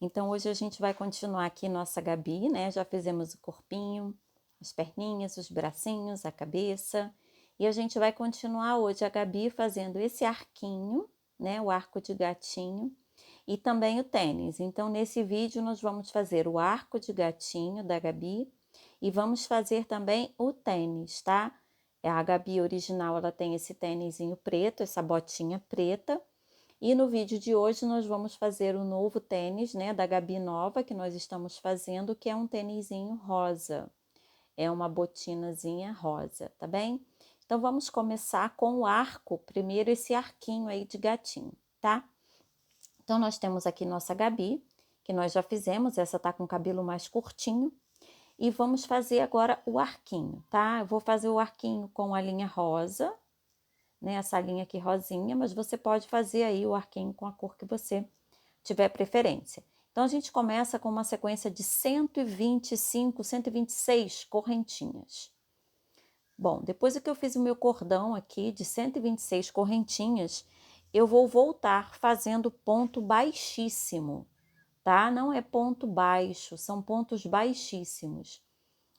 Então, hoje a gente vai continuar aqui nossa Gabi, né? Já fizemos o corpinho, as perninhas, os bracinhos, a cabeça. E a gente vai continuar hoje a Gabi fazendo esse arquinho, né? O arco de gatinho e também o tênis. Então, nesse vídeo nós vamos fazer o arco de gatinho da Gabi e vamos fazer também o tênis, tá? A Gabi original, ela tem esse tênisinho preto, essa botinha preta. E no vídeo de hoje nós vamos fazer o novo tênis, né, da Gabi nova que nós estamos fazendo, que é um tênisinho rosa. É uma botinazinha rosa, tá bem? Então vamos começar com o arco, primeiro esse arquinho aí de gatinho, tá? Então nós temos aqui nossa Gabi, que nós já fizemos, essa tá com o cabelo mais curtinho. E vamos fazer agora o arquinho, tá? Eu vou fazer o arquinho com a linha rosa, né? Essa linha aqui rosinha, mas você pode fazer aí o arquinho com a cor que você tiver preferência. Então, a gente começa com uma sequência de 125, 126 correntinhas. Bom, depois que eu fiz o meu cordão aqui de 126 correntinhas, eu vou voltar fazendo ponto baixíssimo, tá? Não é ponto baixo, são pontos baixíssimos.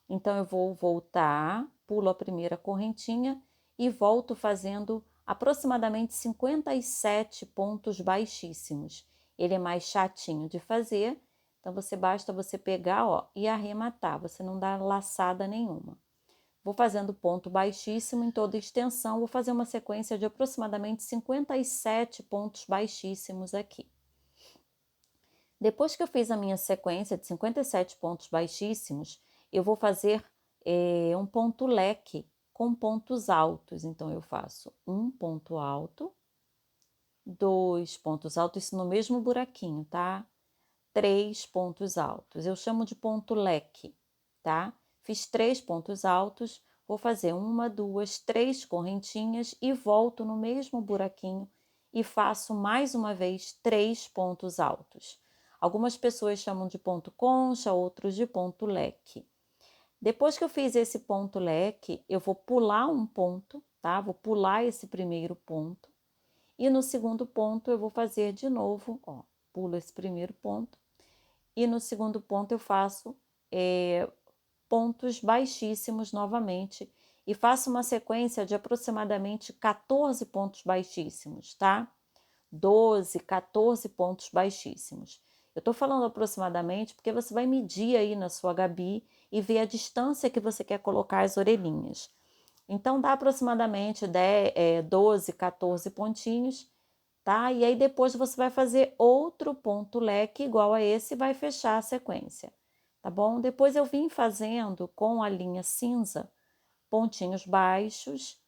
Então, eu vou voltar, pulo a primeira correntinha e volto fazendo aproximadamente 57 pontos baixíssimos. Ele é mais chatinho de fazer, então basta você pegar, ó, e arrematar, você não dá laçada nenhuma. Vou fazendo ponto baixíssimo em toda extensão, vou fazer uma sequência de aproximadamente 57 pontos baixíssimos aqui. Depois que eu fiz a minha sequência de 57 pontos baixíssimos, eu vou fazer um ponto leque com pontos altos. Então, eu faço um ponto alto, 2 pontos altos, isso no mesmo buraquinho, tá? 3 pontos altos. Eu chamo de ponto leque, tá? Fiz 3 pontos altos, vou fazer 1, 2, 3 correntinhas e volto no mesmo buraquinho e faço mais uma vez 3 pontos altos. Algumas pessoas chamam de ponto concha, outros de ponto leque. Depois que eu fiz esse ponto leque, eu vou pular um ponto, tá? Vou pular esse primeiro ponto. E no segundo ponto eu vou fazer de novo, ó, pulo esse primeiro ponto. E no segundo ponto eu faço pontos baixíssimos novamente. E faço uma sequência de aproximadamente 14 pontos baixíssimos, tá? 12, 14 pontos baixíssimos. Eu tô falando aproximadamente porque você vai medir aí na sua Gabi e ver a distância que você quer colocar as orelhinhas. Então, dá aproximadamente 12, 14 pontinhos, tá? E aí depois você vai fazer outro ponto leque igual a esse e vai fechar a sequência, tá bom? Depois eu vim fazendo com a linha cinza pontinhos baixos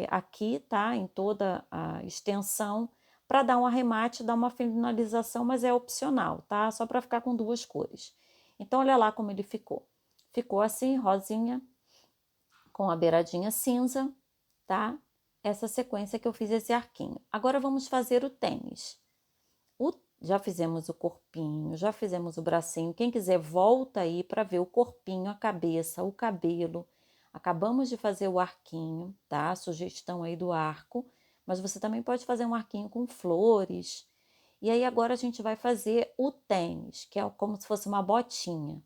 aqui, tá? Em toda a extensão, para dar um arremate, dar uma finalização, mas é opcional, tá? Só para ficar com duas cores. Então, olha lá como ele ficou. Ficou assim, rosinha, com a beiradinha cinza, tá? Essa sequência que eu fiz esse arquinho. Agora vamos fazer o tênis. Já fizemos o corpinho, já fizemos o bracinho. Quem quiser, volta aí para ver o corpinho, a cabeça, o cabelo. Acabamos de fazer o arquinho, tá? A sugestão aí do arco. Mas você também pode fazer um arquinho com flores. E aí agora a gente vai fazer o tênis, que é como se fosse uma botinha.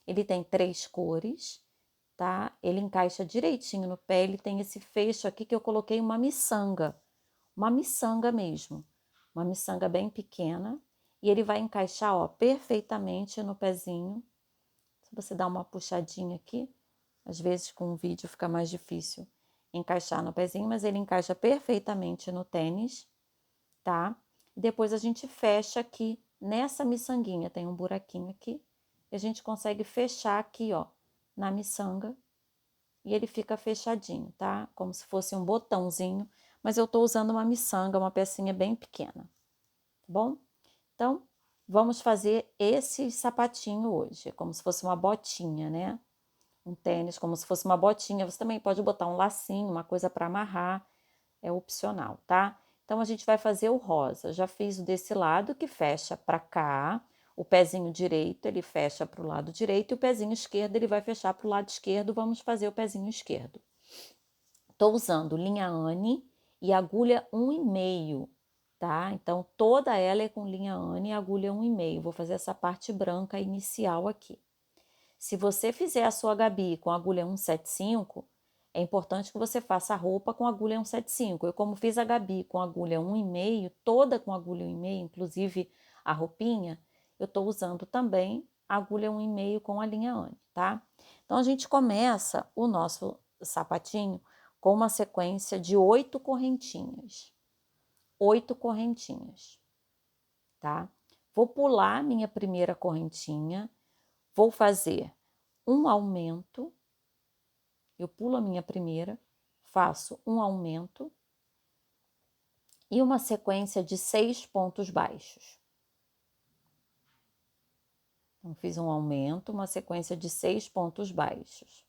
Ele tem 3 cores, tá? Ele encaixa direitinho no pé. Ele tem esse fecho aqui que eu coloquei uma miçanga mesmo, uma miçanga bem pequena, e ele vai encaixar, ó, perfeitamente no pezinho. Se você dá uma puxadinha aqui, às vezes com o vídeo fica mais difícil encaixar no pezinho, mas ele encaixa perfeitamente no tênis, tá? Depois a gente fecha aqui nessa miçanguinha, tem um buraquinho aqui, e a gente consegue fechar aqui, ó, na miçanga, e ele fica fechadinho, tá? Como se fosse um botãozinho, mas eu tô usando uma miçanga, uma pecinha bem pequena, tá bom? Então, vamos fazer esse sapatinho hoje, como se fosse uma botinha, né? Um tênis, como se fosse uma botinha. Você também pode botar um lacinho, uma coisa para amarrar, é opcional, tá? Então, a gente vai fazer o rosa. Já fiz o desse lado que fecha para cá, o pezinho direito ele fecha para o lado direito e o pezinho esquerdo ele vai fechar para o lado esquerdo. Vamos fazer o pezinho esquerdo. Estou usando linha Anne e agulha 1,5, tá? Então, toda ela é com linha Anne e agulha 1,5. Vou fazer essa parte branca inicial aqui. Se você fizer a sua Gabi com agulha 1,75, é importante que você faça a roupa com agulha 1,75. Eu, como fiz a Gabi com agulha 1,5, toda com agulha 1,5, inclusive a roupinha, eu estou usando também a agulha 1,5 com a linha Anne, tá? Então, a gente começa o nosso sapatinho com uma sequência de 8 correntinhas. 8 correntinhas, tá? Vou pular minha primeira correntinha, vou fazer um aumento, eu pulo a minha primeira, faço um aumento e uma sequência de 6 pontos baixos. Então, fiz um aumento, uma sequência de 6 pontos baixos.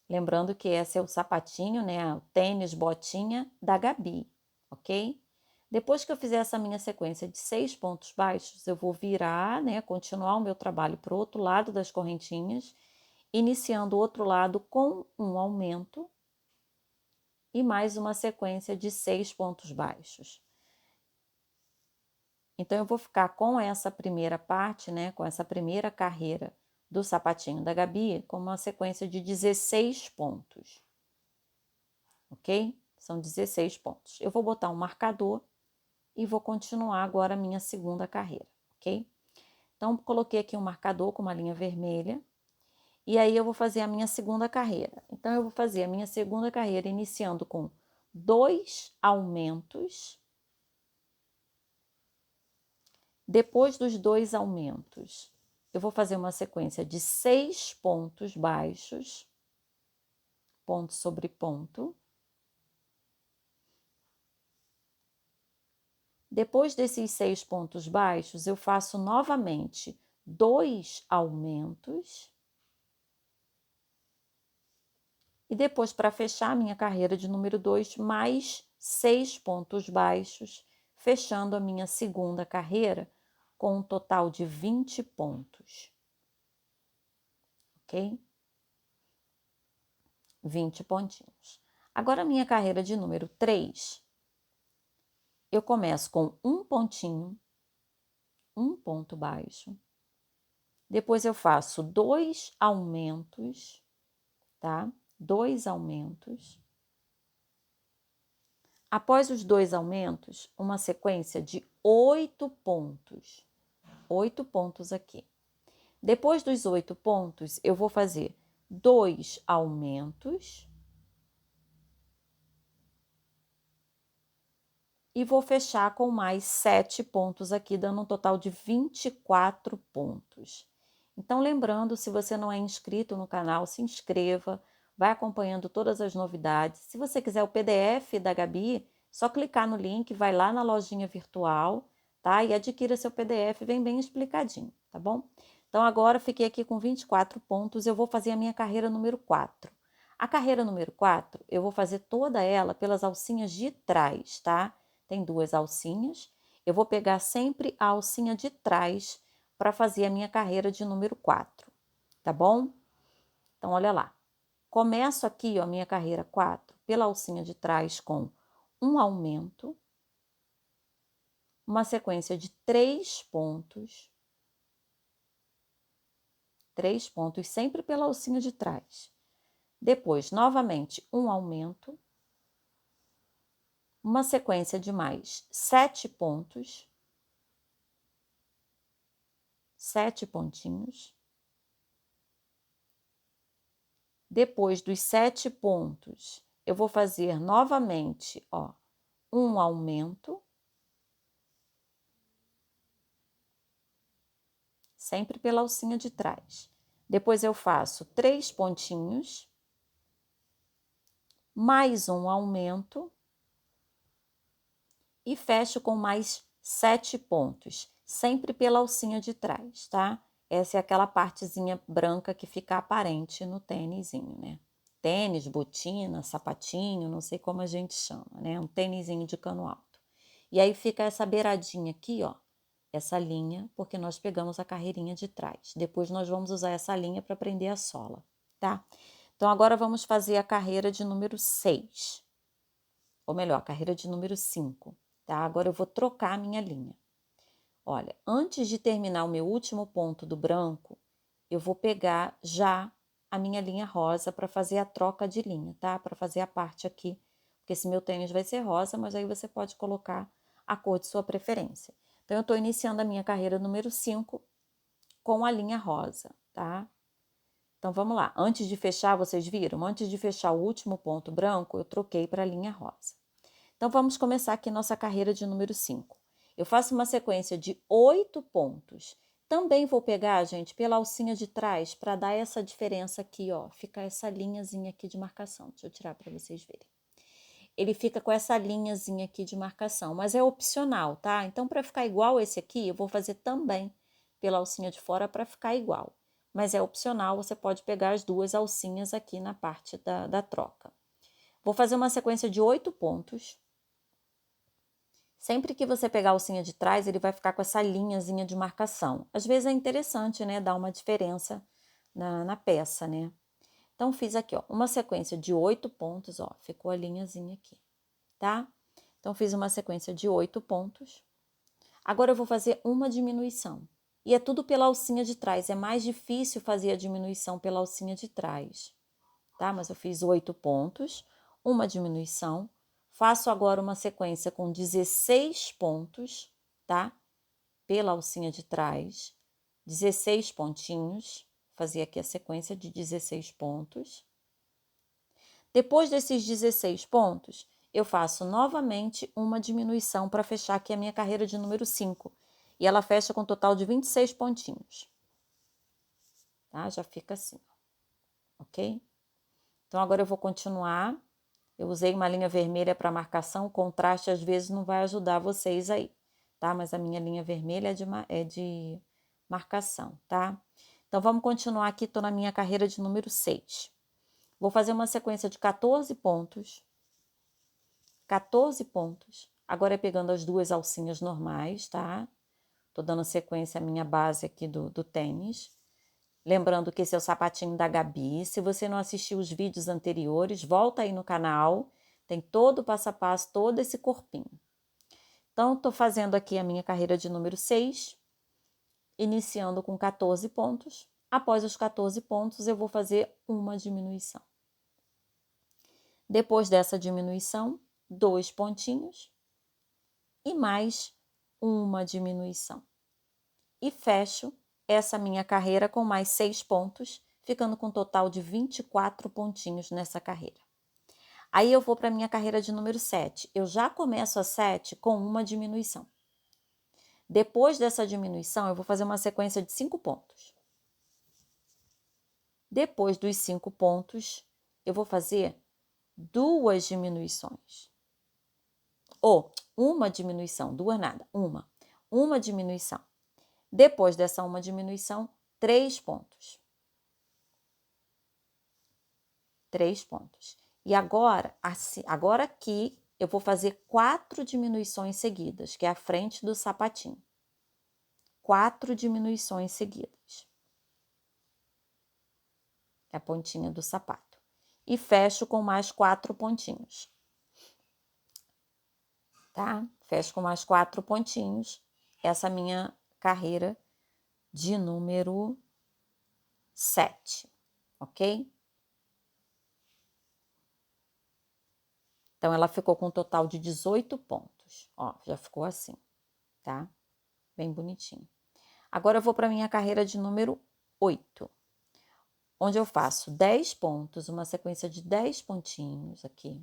Lembrando que esse é o sapatinho, né? O tênis, botinha da Gabi, ok? Depois que eu fizer essa minha sequência de 6 pontos baixos, eu vou virar, né? Continuar o meu trabalho para o outro lado das correntinhas, iniciando o outro lado com um aumento e mais uma sequência de 6 pontos baixos. Então, eu vou ficar com essa primeira parte, né? Com essa primeira carreira do sapatinho da Gabi, com uma sequência de 16 pontos, ok? São 16 pontos. Eu vou botar um marcador e vou continuar agora a minha segunda carreira, ok? Então, coloquei aqui um marcador com uma linha vermelha e aí eu vou fazer a minha segunda carreira. Então, eu vou fazer a minha segunda carreira iniciando com 2 aumentos. Depois dos 2 aumentos, eu vou fazer uma sequência de 6 pontos baixos, ponto sobre ponto. Depois desses 6 pontos baixos, eu faço novamente 2 aumentos. E depois, para fechar a minha carreira de número 2, mais 6 pontos baixos, fechando a minha segunda carreira com um total de 20 pontos. Ok? 20 pontinhos. Agora, a minha carreira de número 3, eu começo com um pontinho, um ponto baixo. Depois, eu faço 2 aumentos, tá? 2 aumentos. Após os 2 aumentos, uma sequência de 8 pontos. 8 pontos aqui. Depois dos 8 pontos, eu vou fazer 2 aumentos. E vou fechar com mais 7 pontos aqui, dando um total de 24 pontos. Então, lembrando, se você não é inscrito no canal, se inscreva, vai acompanhando todas as novidades. Se você quiser o PDF da Gabi, só clicar no link, vai lá na lojinha virtual, tá? E adquira seu PDF, vem bem explicadinho, tá bom? Então, agora fiquei aqui com 24 pontos, eu vou fazer a minha carreira número 4. A carreira número 4, eu vou fazer toda ela pelas alcinhas de trás, tá? Tem 2 alcinhas. Eu vou pegar sempre a alcinha de trás para fazer a minha carreira de número 4, tá bom? Então, olha lá. Começo aqui, ó, a minha carreira 4 pela alcinha de trás com um aumento, uma sequência de 3 pontos, 3 pontos sempre pela alcinha de trás. Depois, novamente, um aumento, uma sequência de mais 7 pontos, 7 pontinhos. Depois dos 7 pontos, eu vou fazer novamente, ó, um aumento, sempre pela alcinha de trás. Depois eu faço 3 pontinhos, mais um aumento e fecho com mais 7 pontos, sempre pela alcinha de trás, tá? Essa é aquela partezinha branca que fica aparente no tênisinho, né? Tênis, botina, sapatinho, não sei como a gente chama, né? Um tênisinho de cano alto. E aí fica essa beiradinha aqui, ó, essa linha, porque nós pegamos a carreirinha de trás. Depois nós vamos usar essa linha para prender a sola, tá? Então, agora vamos fazer a carreira de número 6. Ou melhor, a carreira de número 5. tá? Agora eu vou trocar a minha linha. Olha, antes de terminar o meu último ponto do branco, eu vou pegar já a minha linha rosa para fazer a troca de linha, tá? Para fazer a parte aqui, porque esse meu tênis vai ser rosa, mas aí você pode colocar a cor de sua preferência. Então, eu estou iniciando a minha carreira número 5 com a linha rosa, tá? Então, vamos lá. Antes de fechar, vocês viram? Antes de fechar o último ponto branco, eu troquei para a linha rosa. Então, vamos começar aqui nossa carreira de número 5. Eu faço uma sequência de 8 pontos. Também vou pegar, gente, pela alcinha de trás para dar essa diferença aqui, ó. Fica essa linhazinha aqui de marcação. Deixa eu tirar para vocês verem. Ele fica com essa linhazinha aqui de marcação, mas é opcional, tá? Então, para ficar igual esse aqui, eu vou fazer também pela alcinha de fora para ficar igual. Mas é opcional, você pode pegar as duas alcinhas aqui na parte da troca. Vou fazer uma sequência de 8 pontos. Sempre que você pegar a alcinha de trás, ele vai ficar com essa linhazinha de marcação. Às vezes é interessante, né, dar uma diferença na peça, né? Então, fiz aqui, ó, uma sequência de 8 pontos, ó, ficou a linhazinha aqui, tá? Então, fiz uma sequência de 8 pontos. Agora, eu vou fazer uma diminuição. E é tudo pela alcinha de trás, é mais difícil fazer a diminuição pela alcinha de trás, tá? Mas eu fiz 8 pontos, uma diminuição. Faço agora uma sequência com 16 pontos, tá? Pela alcinha de trás, 16 pontinhos. Fazia aqui a sequência de 16 pontos. Depois desses 16 pontos, eu faço novamente uma diminuição para fechar aqui a minha carreira de número 5. E ela fecha com um total de 26 pontinhos. Tá? Já fica assim, ok? Então, agora eu vou continuar. Eu usei uma linha vermelha para marcação, o contraste às vezes não vai ajudar vocês aí, tá? Mas a minha linha vermelha é de marcação, tá? Então, vamos continuar aqui, tô na minha carreira de número 6. Vou fazer uma sequência de 14 pontos. 14 pontos. Agora é pegando as duas alcinhas normais, tá? Tô dando sequência à minha base aqui do tênis. Lembrando que esse é o sapatinho da Gabi. Se você não assistiu os vídeos anteriores, volta aí no canal. Tem todo o passo a passo, todo esse corpinho. Então, tô fazendo aqui a minha carreira de número 6, iniciando com 14 pontos. Após os 14 pontos, eu vou fazer uma diminuição. Depois dessa diminuição, 2 pontinhos e mais uma diminuição. E fecho essa minha carreira com mais 6 pontos, ficando com um total de 24 pontinhos nessa carreira. Aí eu vou para a minha carreira de número 7. Eu já começo a 7 com uma diminuição. Depois dessa diminuição, eu vou fazer uma sequência de 5 pontos. Depois dos 5 pontos, eu vou fazer 2 diminuições. Ou uma diminuição, 2 nada, uma. Uma diminuição. Depois dessa uma diminuição, 3 pontos. 3 pontos. E agora, assim, agora aqui, eu vou fazer 4 diminuições seguidas, que é a frente do sapatinho. 4 diminuições seguidas. É a pontinha do sapato. E fecho com mais 4 pontinhos. Tá? Fecho com mais 4 pontinhos. Essa minha carreira de número 7, ok? Então, ela ficou com um total de 18 pontos. Ó, já ficou assim, tá? Bem bonitinho. Agora, eu vou para minha carreira de número 8, onde eu faço 10 pontos, uma sequência de 10 pontinhos aqui.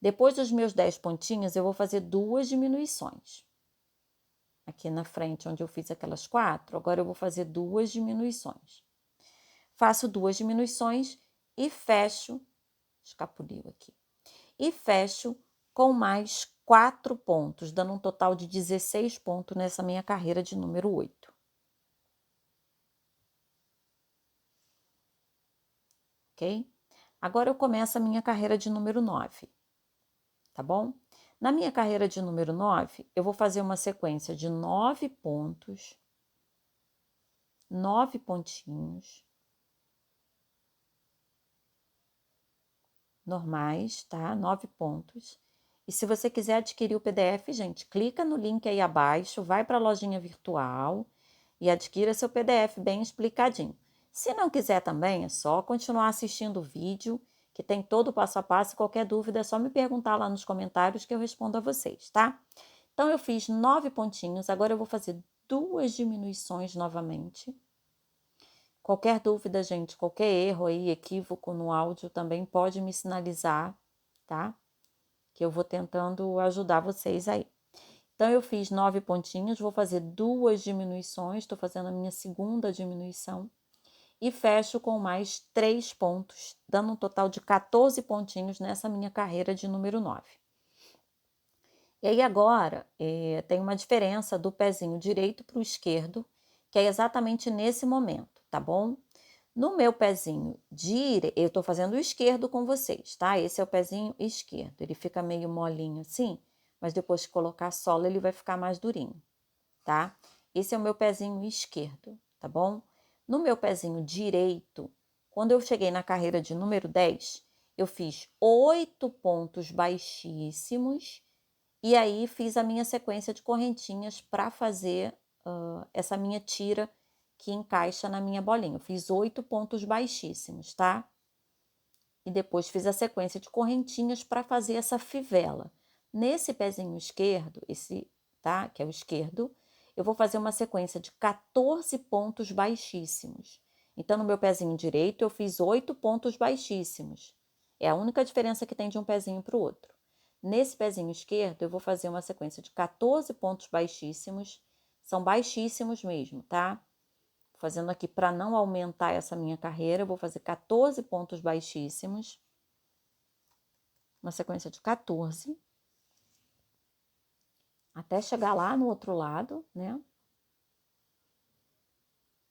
Depois dos meus 10 pontinhos, eu vou fazer 2 diminuições. Aqui na frente, onde eu fiz aquelas 4, agora eu vou fazer 2 diminuições. Faço 2 diminuições e fecho, escapuliu aqui, e fecho com mais 4 pontos, dando um total de 16 pontos nessa minha carreira de número 8. Ok? Agora eu começo a minha carreira de número 9, tá bom? Na minha carreira de número 9, eu vou fazer uma sequência de 9 pontos, 9 pontinhos, normais, tá? 9 pontos. E se você quiser adquirir o PDF, gente, clica no link aí abaixo, vai para a lojinha virtual e adquira seu PDF bem explicadinho. Se não quiser também, é só continuar assistindo o vídeo, que tem todo o passo a passo. Qualquer dúvida é só me perguntar lá nos comentários que eu respondo a vocês, tá? Então, eu fiz 9 pontinhos, agora eu vou fazer 2 diminuições novamente. Qualquer dúvida, gente, qualquer erro aí, equívoco no áudio também pode me sinalizar, tá? Que eu vou tentando ajudar vocês aí. Então, eu fiz 9 pontinhos, vou fazer 2 diminuições, estou fazendo a minha segunda diminuição. E fecho com mais 3 pontos, dando um total de 14 pontinhos nessa minha carreira de número 9. E aí agora, tem uma diferença do pezinho direito para o esquerdo, que é exatamente nesse momento, tá bom? No meu pezinho direito, eu tô fazendo o esquerdo com vocês, tá? Esse é o pezinho esquerdo, ele fica meio molinho assim, mas depois que colocar a sola ele vai ficar mais durinho, tá? Esse é o meu pezinho esquerdo, tá bom? No meu pezinho direito, quando eu cheguei na carreira de número 10, eu fiz 8 pontos baixíssimos e aí fiz a minha sequência de correntinhas para fazer essa minha tira que encaixa na minha bolinha. Eu fiz 8 pontos baixíssimos, tá? E depois fiz a sequência de correntinhas para fazer essa fivela. Nesse pezinho esquerdo, esse, tá? Que é o esquerdo, eu vou fazer uma sequência de 14 pontos baixíssimos. Então, no meu pezinho direito, eu fiz 8 pontos baixíssimos. É a única diferença que tem de um pezinho para o outro. Nesse pezinho esquerdo, eu vou fazer uma sequência de 14 pontos baixíssimos. São baixíssimos mesmo, tá? Fazendo aqui para não aumentar essa minha carreira, eu vou fazer 14 pontos baixíssimos. Uma sequência de 14. Até chegar lá no outro lado, né?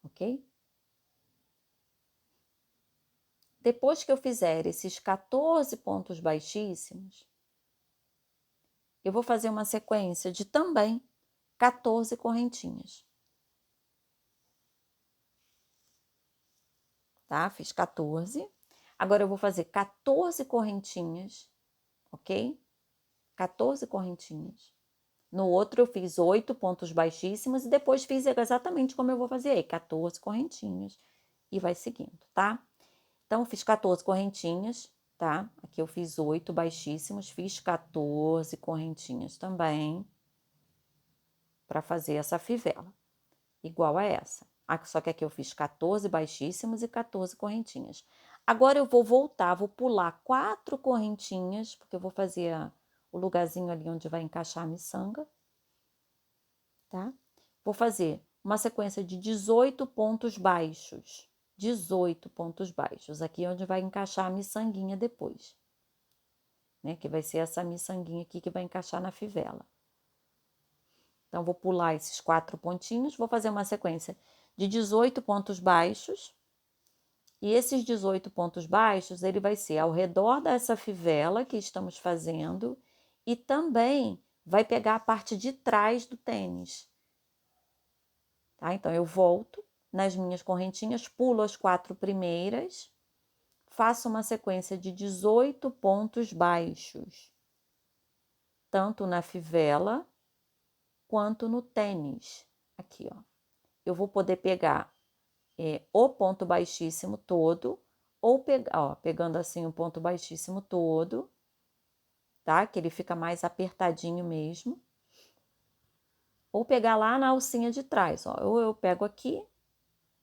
Ok? Depois que eu fizer esses 14 pontos baixíssimos, eu vou fazer uma sequência de também 14 correntinhas. Tá? Fiz 14. Agora eu vou fazer 14 correntinhas, ok? 14 correntinhas. No outro eu fiz 8 pontos baixíssimos e depois fiz exatamente como eu vou fazer aí, 14 correntinhas e vai seguindo, tá? Então, fiz 14 correntinhas, tá? Aqui eu fiz 8 baixíssimos, fiz 14 correntinhas também para fazer essa fivela, igual a essa. Só que aqui eu fiz 14 baixíssimos e 14 correntinhas. Agora eu vou voltar, vou pular 4 correntinhas, porque eu vou fazer o lugarzinho ali onde vai encaixar a miçanga, tá? Vou fazer uma sequência de 18 pontos baixos. 18 pontos baixos. Aqui é onde vai encaixar a miçanguinha depois, né? Que vai ser essa miçanguinha aqui que vai encaixar na fivela. Então, vou pular esses 4 pontinhos, vou fazer uma sequência de 18 pontos baixos. E esses 18 pontos baixos, ele vai ser ao redor dessa fivela que estamos fazendo e também vai pegar a parte de trás do tênis. Tá? Então, eu volto nas minhas correntinhas, pulo as 4 primeiras, faço uma sequência de 18 pontos baixos, tanto na fivela quanto no tênis. Aqui, ó. Eu vou poder pegar o ponto baixíssimo todo, ou pegando assim o ponto baixíssimo todo, tá? Que ele fica mais apertadinho mesmo. Ou pegar lá na alcinha de trás, ó. Ou eu pego aqui,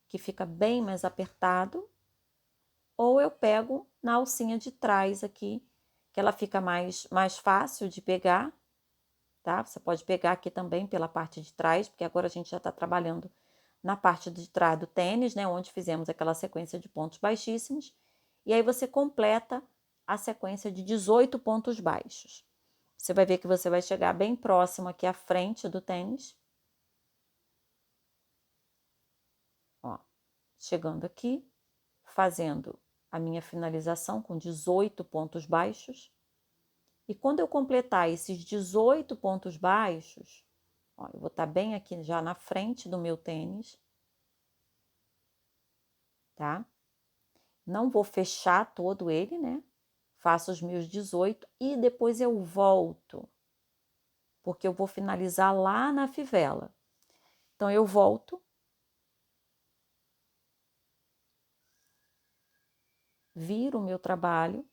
que fica bem mais apertado, ou eu pego na alcinha de trás aqui, que ela fica mais fácil de pegar, tá? Você pode pegar aqui também pela parte de trás, porque agora a gente já tá trabalhando na parte de trás do tênis, né? Onde fizemos aquela sequência de pontos baixíssimos. E aí você completa a sequência de 18 pontos baixos. Você vai ver que você vai chegar bem próximo aqui à frente do tênis. Ó, chegando aqui, fazendo a minha finalização com 18 pontos baixos. E quando eu completar esses 18 pontos baixos, ó, eu vou estar bem aqui já na frente do meu tênis, tá? Não vou fechar todo ele, né? faço os meus 18 e depois eu volto, porque eu vou finalizar lá na fivela. Então, eu volto, viro o meu trabalho,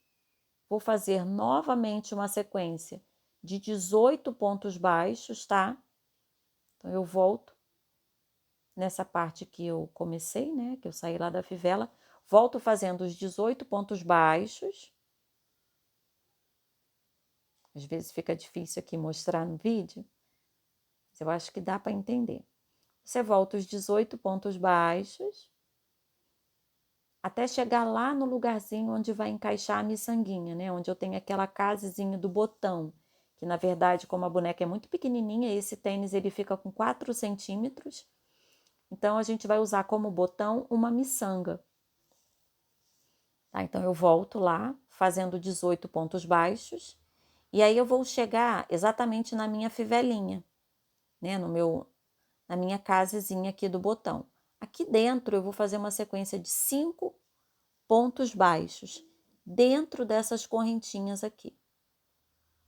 vou fazer novamente uma sequência de 18 pontos baixos, tá? Então, eu volto nessa parte que eu comecei, né? Que eu saí lá da fivela, volto fazendo os 18 pontos baixos. Às vezes fica difícil aqui mostrar no vídeo, mas eu acho que dá para entender. Você volta os 18 pontos baixos, até chegar lá no lugarzinho onde vai encaixar a miçanguinha, né? Onde eu tenho aquela casezinha do botão, que na verdade, como a boneca é muito pequenininha, esse tênis ele fica com 4 centímetros, então a gente vai usar como botão uma miçanga. Tá? Então eu volto lá, fazendo 18 pontos baixos, e aí eu vou chegar exatamente na minha fivelinha, né? Na minha casezinha aqui do botão. Aqui dentro eu vou fazer uma sequência de 5 pontos baixos dentro dessas correntinhas aqui.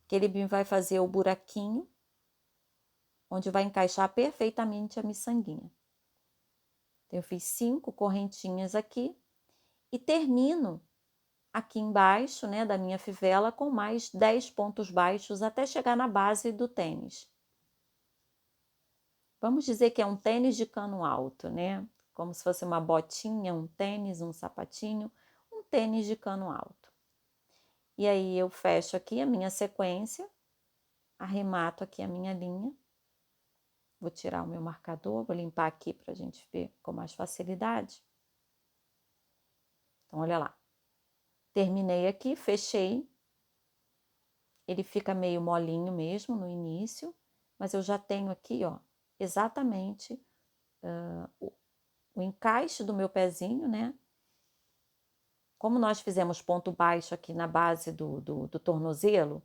Que ele vai fazer o buraquinho onde vai encaixar perfeitamente a miçanguinha. Então, eu fiz 5 correntinhas aqui e termino aqui embaixo, né, da minha fivela com mais 10 pontos baixos até chegar na base do tênis. Vamos dizer que é um tênis de cano alto, né? Como se fosse uma botinha, um tênis, um sapatinho, um tênis de cano alto. E aí eu fecho aqui a minha sequência, arremato aqui a minha linha. Vou tirar o meu marcador, vou limpar aqui para a gente ver com mais facilidade. Então, olha lá. Terminei aqui, fechei. Ele fica meio molinho mesmo no início, mas eu já tenho aqui, ó, exatamente o encaixe do meu pezinho, né? Como nós fizemos ponto baixo aqui na base do tornozelo,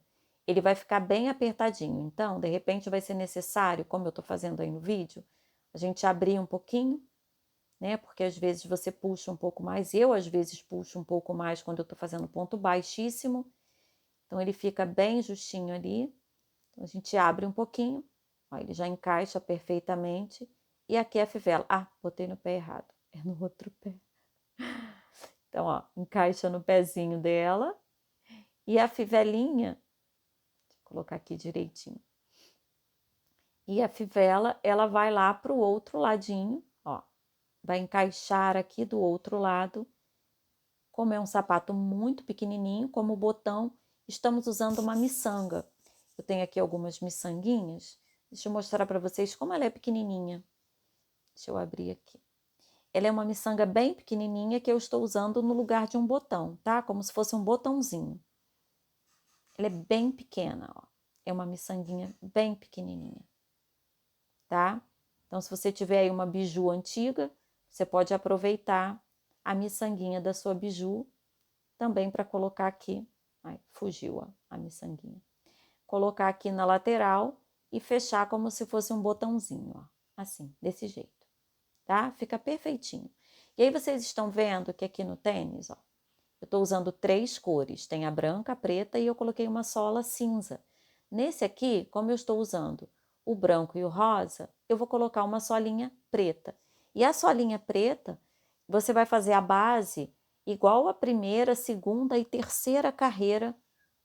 ele vai ficar bem apertadinho. Então, de repente, vai ser necessário, como eu tô fazendo aí no vídeo, a gente abrir um pouquinho, né? Porque às vezes você puxa um pouco mais, eu às vezes puxo um pouco mais quando eu tô fazendo ponto baixíssimo. Então, ele fica bem justinho ali. Então, a gente abre um pouquinho, ó, ele já encaixa perfeitamente. E aqui é a fivela. Ah, botei no pé errado, é no outro pé. Então, ó, encaixa no pezinho dela. E a fivelinha, deixa eu colocar aqui direitinho. E a fivela, ela vai lá para o outro ladinho, ó. Vai encaixar aqui do outro lado. Como é um sapato muito pequenininho, como o botão, estamos usando uma miçanga. Eu tenho aqui algumas miçanguinhas. Deixa eu mostrar para vocês como ela é pequenininha. Deixa eu abrir aqui. Ela é uma miçanga bem pequenininha que eu estou usando no lugar de um botão, tá? Como se fosse um botãozinho. Ela é bem pequena, ó. É uma miçanguinha bem pequenininha, tá? Então, se você tiver aí uma biju antiga, você pode aproveitar a miçanguinha da sua biju também para colocar aqui. Ai, fugiu a miçanguinha. Colocar aqui na lateral e fechar como se fosse um botãozinho, ó. Assim, desse jeito, tá? Fica perfeitinho. E aí, vocês estão vendo que aqui no tênis, ó, eu estou usando 3 cores, tem a branca, a preta e eu coloquei uma sola cinza. Nesse aqui, como eu estou usando o branco e o rosa, eu vou colocar uma solinha preta. E a solinha preta, você vai fazer a base igual a primeira, segunda e terceira carreira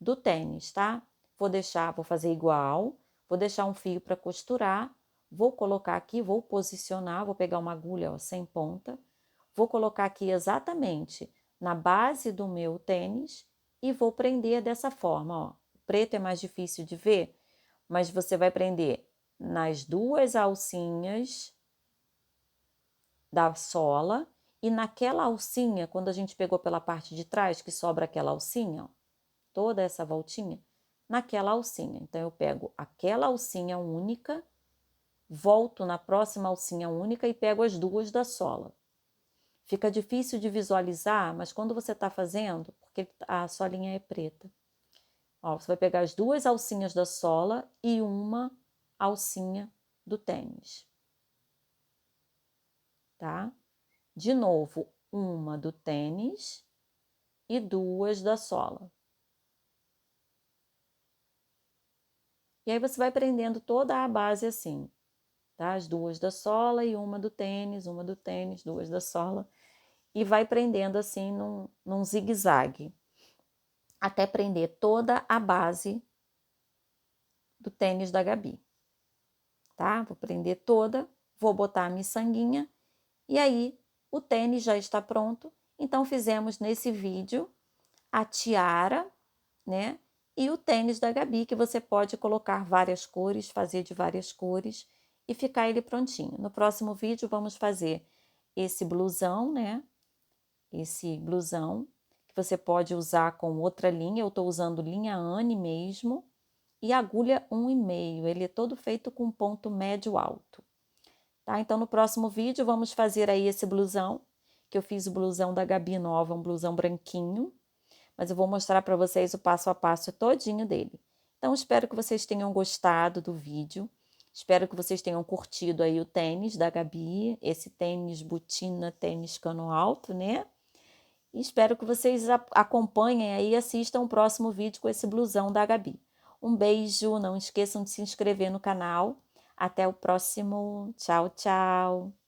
do tênis, tá? Vou fazer igual, vou deixar um fio para costurar, vou colocar aqui, vou posicionar, vou pegar uma agulha, ó, sem ponta, vou colocar aqui exatamente na base do meu tênis e vou prender dessa forma, ó. O preto é mais difícil de ver, mas você vai prender nas 2 alcinhas da sola e naquela alcinha, quando a gente pegou pela parte de trás, que sobra aquela alcinha, ó, toda essa voltinha, naquela alcinha. Então, eu pego aquela alcinha única, volto na próxima alcinha única e pego as 2 da sola. Fica difícil de visualizar, mas quando você está fazendo, porque a solinha é preta, ó, você vai pegar as 2 alcinhas da sola e uma alcinha do tênis, tá? De novo, uma do tênis e 2 da sola. E aí você vai prendendo toda a base assim, tá? As duas da sola e uma do tênis, duas da sola. E vai prendendo assim num zigue-zague, até prender toda a base do tênis da Gabi, tá? Vou prender toda, vou botar a miçanguinha e aí o tênis já está pronto. Então fizemos nesse vídeo a tiara, né? E o tênis da Gabi, que você pode colocar várias cores, fazer de várias cores e ficar ele prontinho. No próximo vídeo vamos fazer esse blusão, né? Esse blusão, que você pode usar com outra linha. Eu estou usando linha Anne mesmo. E agulha 1,5. Ele é todo feito com ponto médio alto. Tá? Então, no próximo vídeo, vamos fazer aí esse blusão, que eu fiz o blusão da Gabi Nova, um blusão branquinho. Mas eu vou mostrar para vocês o passo a passo todinho dele. Então, espero que vocês tenham gostado do vídeo. Espero que vocês tenham curtido aí o tênis da Gabi, esse tênis botina, tênis cano alto, né? E espero que vocês acompanhem aí e assistam o próximo vídeo com esse blusão da Gabi. Um beijo, não esqueçam de se inscrever no canal. Até o próximo. Tchau, tchau.